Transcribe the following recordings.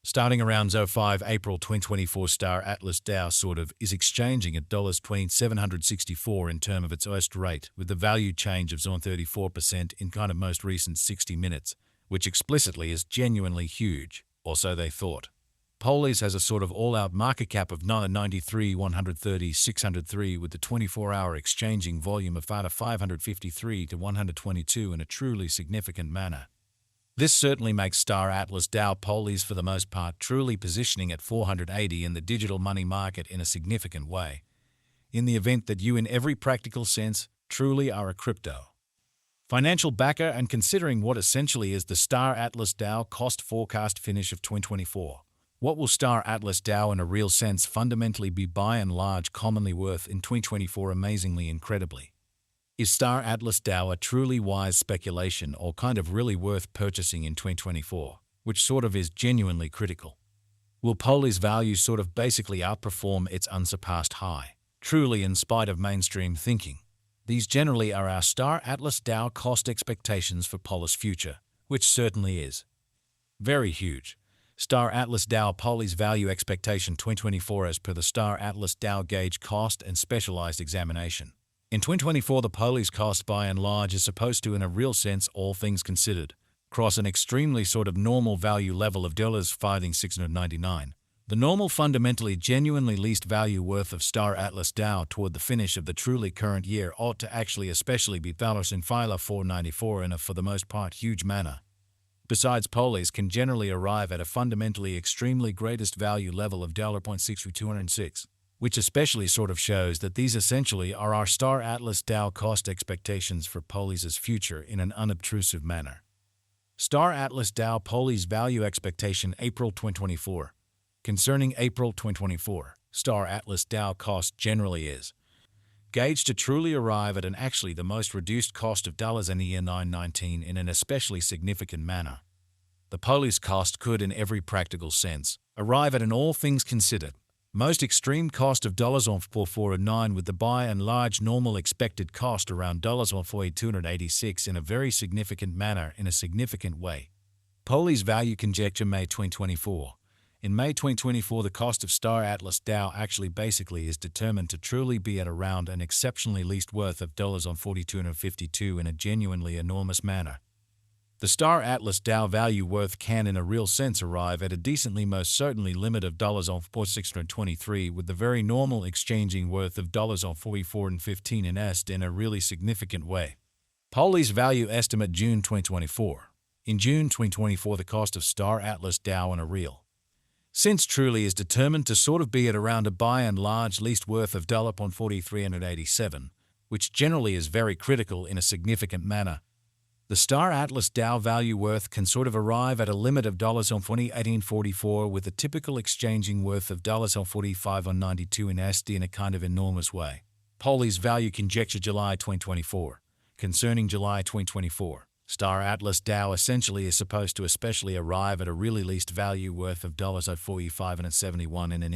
Starting around 05 April 2024, Star Atlas DAO is exchanging at $2,764 in term of its OST rate, with the value change of 34% in most recent 60 minutes, which explicitly is genuinely huge, or so they thought. Polies has a all-out market cap of 993, 130, 603 with the 24-hour exchanging volume of 553 to 122 in a truly significant manner. This certainly makes Star Atlas DAO Polies for the most part truly positioning at 480 in the digital money market in a significant way, in the event that you in every practical sense truly are a crypto financial backer and considering what essentially is the Star Atlas DAO cost forecast finish of 2024. What will Star Atlas DAO in a real sense fundamentally be by and large commonly worth in 2024 amazingly incredibly? Is Star Atlas DAO a truly wise speculation or really worth purchasing in 2024, which is genuinely critical? Will Poli's value basically outperform its unsurpassed high, truly in spite of mainstream thinking? These generally are our Star Atlas DAO cost expectations for Poli's future, which certainly is very huge. Star Atlas DAO Poli's value expectation 2024 as per the Star Atlas DAO gauge cost and specialized examination. In 2024, the Poli's cost by and large is supposed to, in a real sense, all things considered, cross an extremely normal value level of $5,699. The normal fundamentally genuinely least value worth of Star Atlas DAO toward the finish of the truly current year ought to actually especially be $494 in a for the most part huge manner. Besides, Poli's can generally arrive at a fundamentally extremely greatest value level of $6,206. Which especially shows that these essentially are our Star Atlas DAO cost expectations for Poli's future in an unobtrusive manner. Star Atlas DAO Poli's value expectation April 2024. Concerning April 2024, Star Atlas DAO cost generally is gauged to truly arrive at an actually the most reduced cost of dollars in the year 919 in an especially significant manner. The Poli's cost could, in every practical sense, arrive at an all things considered most extreme cost of $409 with the by and large normal expected cost around $286 in a very significant manner in a significant way. Poli's value conjecture May 2024. In May 2024, the cost of Star Atlas DAO actually basically is determined to truly be at around an exceptionally least worth of $4252 in a genuinely enormous manner. The Star Atlas DAO value worth can in a real sense arrive at a decently most certainly limit of $623 with the very normal exchanging worth of $44.15 in est in a really significant way. Poli's value estimate June 2024. In June 2024, the cost of Star Atlas DAO in a real sense truly is determined to be at around a by and large least worth of $4,387, which generally is very critical in a significant manner. The Star Atlas DAO value worth can arrive at a limit of $1844 with a typical exchanging worth of $45.92 in est in a enormous way. Poli's value conjecture July 2024. Concerning July 2024, Star Atlas DAO essentially is supposed to especially arrive at a really least value worth of $45.71 in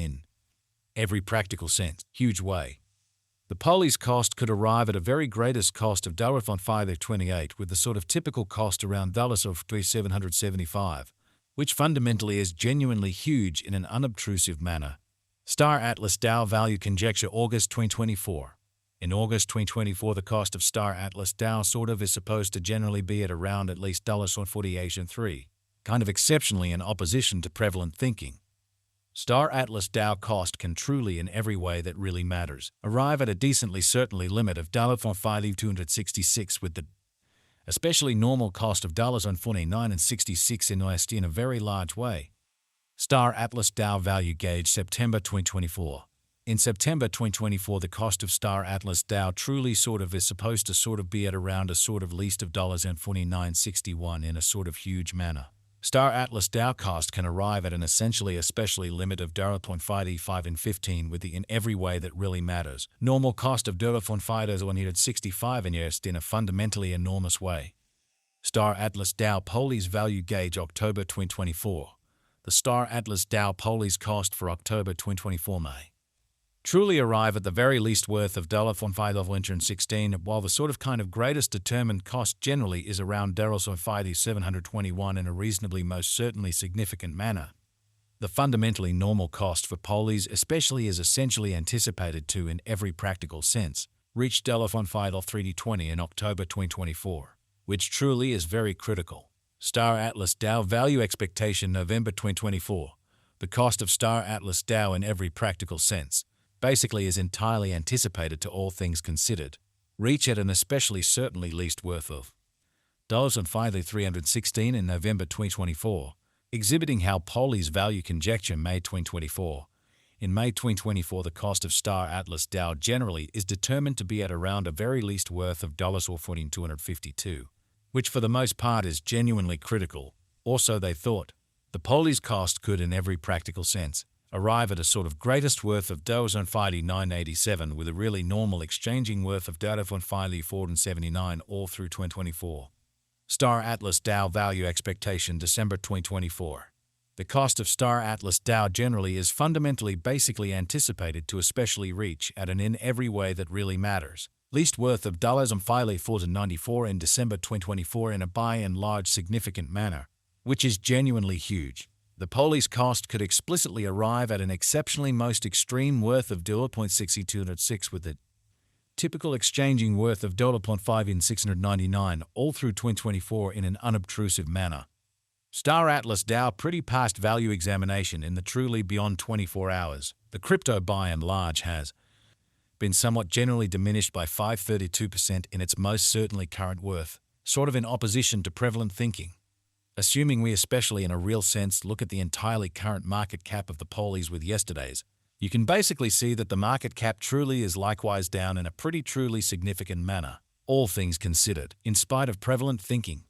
every practical sense, huge way. The Poli's cost could arrive at a very greatest cost of $528 with the typical cost around $775, which fundamentally is genuinely huge in an unobtrusive manner. Star Atlas DAO value conjecture August 2024. In August 2024, the cost of Star Atlas DAO is supposed to generally be at around at least $148.3, exceptionally in opposition to prevalent thinking. Star Atlas DAO cost can truly in every way that really matters arrive at a decently certainly limit of $5,266 with the especially normal cost of $49.66 in est in a very large way. Star Atlas DAO value gauge September 2024. In September 2024, the cost of Star Atlas DAO truly is supposed to be at around a least of $49.61 in a huge manner. Star Atlas DAO cost can arrive at an essentially especially limit of $5.15 with the in every way that really matters normal cost of $165 in est in a fundamentally enormous way. Star Atlas DAO Poli's value gauge October 2024. The Star Atlas DAO Poli's cost for October 2024 may truly arrive at the very least worth of $1,516, while the greatest determined cost generally is around $5,721 in a reasonably most certainly significant manner. The fundamentally normal cost for polies especially is essentially anticipated to, in every practical sense, reach $1.5 in October 2024, which truly is very critical. Star Atlas DAO value expectation November 2024. The cost of Star Atlas DAO in every practical sense basically is entirely anticipated to, all things considered, reach at an especially certainly least worth of $316 in November 2024, exhibiting how polies value conjecture May 2024. In May 2024, the cost of Star Atlas DAO generally is determined to be at around a very least worth of $14,252, which for the most part is genuinely critical, or so they thought. The polies cost could, in every practical sense, arrive at a sort of greatest worth of $987 with a really normal exchanging worth of $479 all through 2024. Star Atlas DAO value expectation December 2024. The cost of Star Atlas DAO generally is fundamentally basically anticipated to especially reach at an in every way that really matters least worth of $494 in December 2024 in a by and large significant manner, which is genuinely huge. The polies cost could explicitly arrive at an exceptionally most extreme worth of $0.6206 with a typical exchanging worth of $5,699 all through 2024 in an unobtrusive manner. Star Atlas DAO pretty past value examination in the truly beyond 24 hours. The crypto by and large has been somewhat generally diminished by 5.32% in its most certainly current worth, sort of in opposition to prevalent thinking. Assuming we especially in a real sense look at the entirely current market cap of the polies with yesterday's, you can basically see that the market cap truly is likewise down in a pretty truly significant manner, all things considered, in spite of prevalent thinking.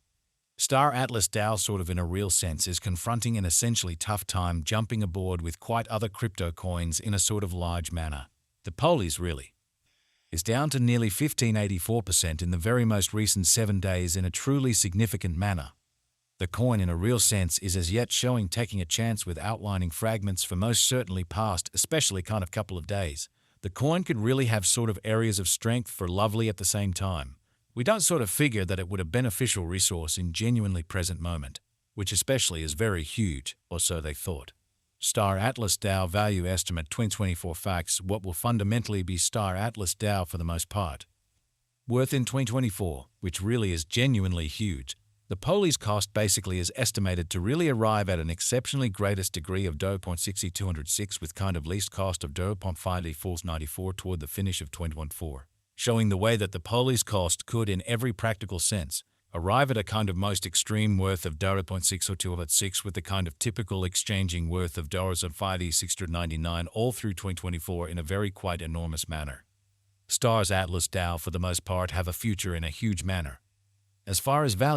Star Atlas DAO sort of in a real sense is confronting an essentially tough time jumping aboard with quite other crypto coins in a sort of large manner. The polies really is down to nearly 15.84% in the very most recent 7 days in a truly significant manner. The coin in a real sense is as yet showing taking a chance with outlining fragments for most certainly past, especially kind of couple of days. The coin could really have sort of areas of strength for lovely at the same time. We don't sort of figure that it would a beneficial resource in genuinely present moment, which especially is very huge, or so they thought. Star Atlas DAO value estimate 2024 facts. What will fundamentally be Star Atlas DAO for the most part worth in 2024, which really is genuinely huge. The polies cost basically is estimated to really arrive at an exceptionally greatest degree of $0.6206 with kind of least cost of $0.5494 toward the finish of 2014, showing the way that the polies cost could in every practical sense arrive at a kind of most extreme worth of $0.60206 with the kind of typical exchanging worth of $5,699 all through 2024 in a very quite enormous manner. Star's Atlas DAO for the most part have a future in a huge manner. As far as value